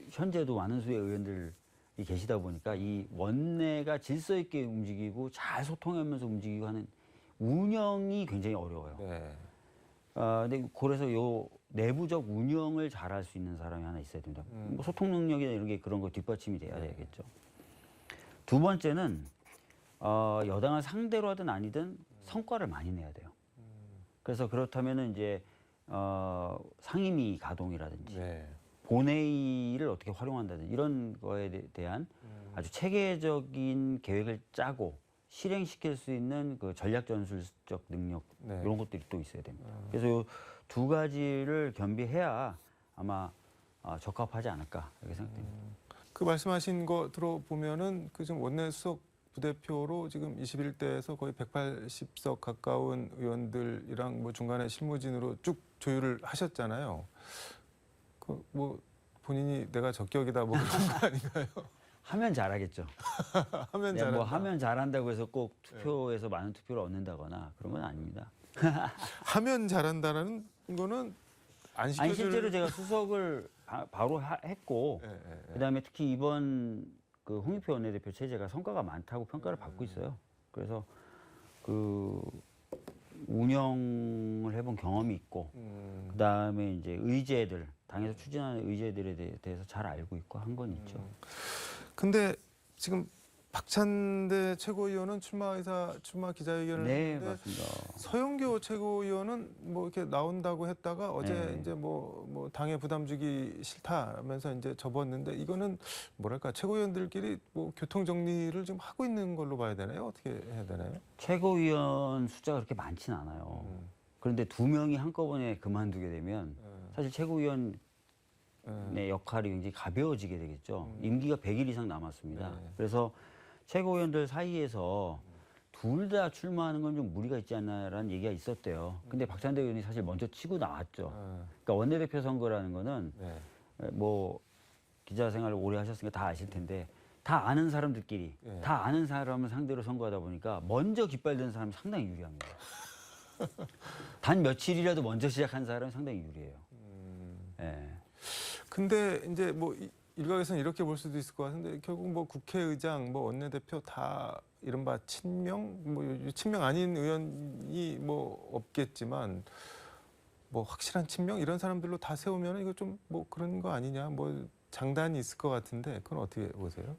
현재도 많은 수의 의원들이 계시다 보니까 이 원내가 질서 있게 움직이고 잘 소통하면서 움직이고 하는 운영이 굉장히 어려워요.
네.
근데 그래서 요 내부적 운영을 잘할 수 있는 사람이 하나 있어야 됩니다. 뭐 소통 능력이나 이런 게 그런 거 뒷받침이 돼야 되겠죠. 두 번째는 여당을 상대로 하든 아니든 성과를 많이 내야 돼요. 그래서 그렇다면은 이제 상임위 가동이라든지
네.
본회의를 어떻게 활용한다든지 이런 거에 대한 아주 체계적인 계획을 짜고 실행시킬 수 있는 그 전략 전술적 능력
네.
이런 것들이 또 있어야 됩니다. 그래서 이 두 가지를 겸비해야 아마 적합하지 않을까 이렇게 생각됩니다.
그 말씀하신 거 들어보면은 그 지금 원내 수석 부대표로 지금 21대에서 거의 180석 가까운 의원들이랑 뭐 중간에 실무진으로 쭉 조율을 하셨잖아요. 그 뭐 본인이 내가 적격이다 뭐 그런 거 아닌가요?
하면 잘하겠죠.
하면
네,
잘한다.
뭐 하면 잘한다고 해서 꼭 투표에서 많은 투표를 얻는다거나 그런 건 아닙니다.
하면 잘한다라는 거는 안
아니
시켜줄.
실제로 제가 수석을 바로 했고
예, 예, 예.
그다음에 특히 이번 그 홍익표 원내대표 체제가 성과가 많다고 평가를 받고 있어요. 그래서 그 운영을 해본 경험이 있고 그다음에 이제 의제들 당에서 추진하는 의제들에 대해서 잘 알고 있고 한 건 있죠.
근데 지금 박찬대 최고위원은 출마 기자회견을
네,
했는데
맞습니다.
서영교 최고위원은 뭐 이렇게 나온다고 했다가 어제
네.
이제 뭐 당에 부담 주기 싫다면서 이제 접었는데 이거는 뭐랄까 최고위원들끼리 뭐 교통 정리를 좀 하고 있는 걸로 봐야 되나요? 어떻게 해야 되나요?
최고위원 숫자가 그렇게 많진 않아요. 그런데 2명이 한꺼번에 그만두게 되면 사실 최고위원의 역할이 굉장히 가벼워지게 되겠죠. 임기가 100일 이상 남았습니다.
네.
그래서 최고위원들 사이에서 둘 다 출마하는 건 좀 무리가 있지 않나라는 얘기가 있었대요. 근데 박찬대 의원이 사실 먼저 치고 나왔죠. 그러니까 원내대표 선거라는 거는
네.
뭐 기자 생활을 오래 하셨으니까 다 아실 텐데 다 아는 사람들끼리
네.
다 아는 사람을 상대로 선거하다 보니까 먼저 깃발든 사람이 상당히 유리합니다. 단 며칠이라도 먼저 시작한 사람이 상당히 유리해요. 예.
근데 이제 뭐 일각에서는 이렇게 볼 수도 있을 것 같은데 결국 뭐 국회의장, 뭐 원내대표 다 이른바 친명, 뭐 친명 아닌 의원이 뭐 없겠지만 뭐 확실한 친명 이런 사람들로 다 세우면 이거 좀 뭐 그런 거 아니냐, 뭐 장단이 있을 것 같은데 그건 어떻게 보세요?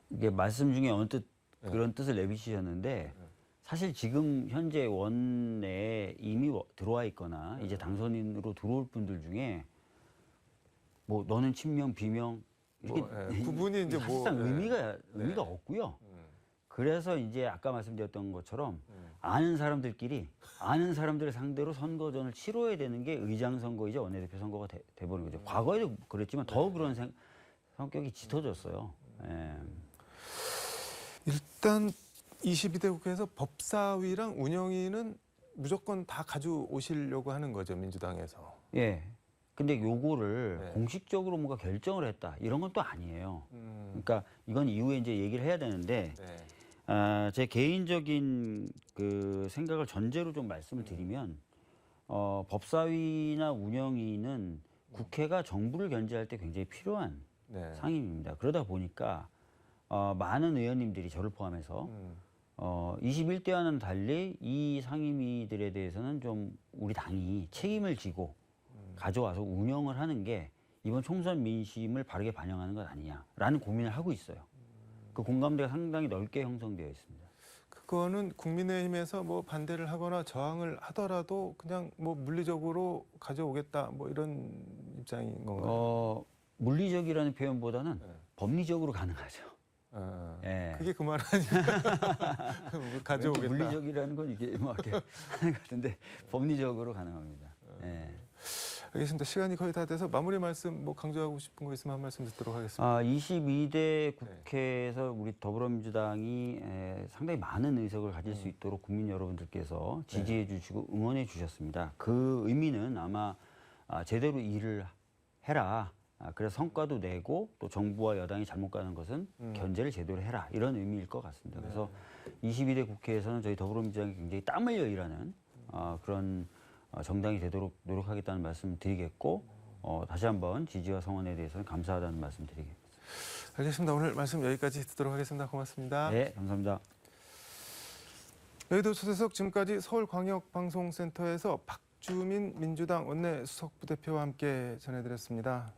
이게 말씀 중에 언뜻
네.
그런 뜻을 내비치셨는데 사실 지금 현재 원내에 이미 들어와 있거나 이제 당선인으로 들어올 분들 중에 뭐 너는 친명 비명 이렇게
구분이 이제 뭐
사실상 의미가 없고요. 그래서 이제 아까 말씀드렸던 것처럼 아는 사람들끼리 아는 사람들을 상대로 선거전을 치러야 되는 게 의장 선거이자 원내대표 선거가 돼버린 거죠. 과거에도 그랬지만 더 그런 성격이 짙어졌어요. 예.
일단 22대 국회에서 법사위랑 운영위는 무조건 다 가져오시려고 하는 거죠, 민주당에서.
예. 근데 요거를
네.
공식적으로 뭔가 결정을 했다 이런 건 또 아니에요. 그러니까 이건 이후에 이제 얘기를 해야 되는데
네.
제 개인적인 그 생각을 전제로 좀 말씀을 드리면 법사위나 운영위는 국회가 정부를 견제할 때 굉장히 필요한
네.
상임입니다. 그러다 보니까 많은 의원님들이 저를 포함해서 21대와는 달리 이 상임위들에 대해서는 좀 우리 당이 책임을 지고 가져와서 운영을 하는 게 이번 총선 민심을 바르게 반영하는 것 아니냐라는 고민을 하고 있어요. 그 공감대가 상당히 넓게 형성되어 있습니다.
그거는 국민의힘에서 뭐 반대를 하거나 저항을 하더라도 그냥 뭐 물리적으로 가져오겠다 뭐 이런 입장인 건가요?
물리적이라는 표현보다는 법리적으로 가능하죠. 예.
그게 그 말 아니에요? 가져오겠다.
물리적이라는 건 이게 뭐 이렇게 하는 것 같은데 법리적으로 가능합니다. 예.
알겠습니다. 시간이 거의 다 돼서 마무리 말씀 뭐 강조하고 싶은 거 있으면 한 말씀 듣도록 하겠습니다.
22대 국회에서 우리 더불어민주당이 상당히 많은 의석을 가질 수 있도록 국민 여러분들께서 지지해 주시고 응원해 주셨습니다. 그 의미는 아마 제대로 일을 해라. 그래서 성과도 내고 또 정부와 여당이 잘못 가는 것은 견제를 제대로 해라. 이런 의미일 것 같습니다. 그래서 22대 국회에서는 저희 더불어민주당이 굉장히 땀 흘려 일하는 그런 정당이 되도록 노력하겠다는 말씀 드리겠고 다시 한번 지지와 성원에 대해서는 감사하다는 말씀 드리겠습니다.
알겠습니다. 오늘 말씀 여기까지 듣도록 하겠습니다. 고맙습니다.
네, 감사합니다.
여의도 초대석 지금까지 서울광역방송센터에서 박주민 민주당 원내 수석부대표와 함께 전해드렸습니다.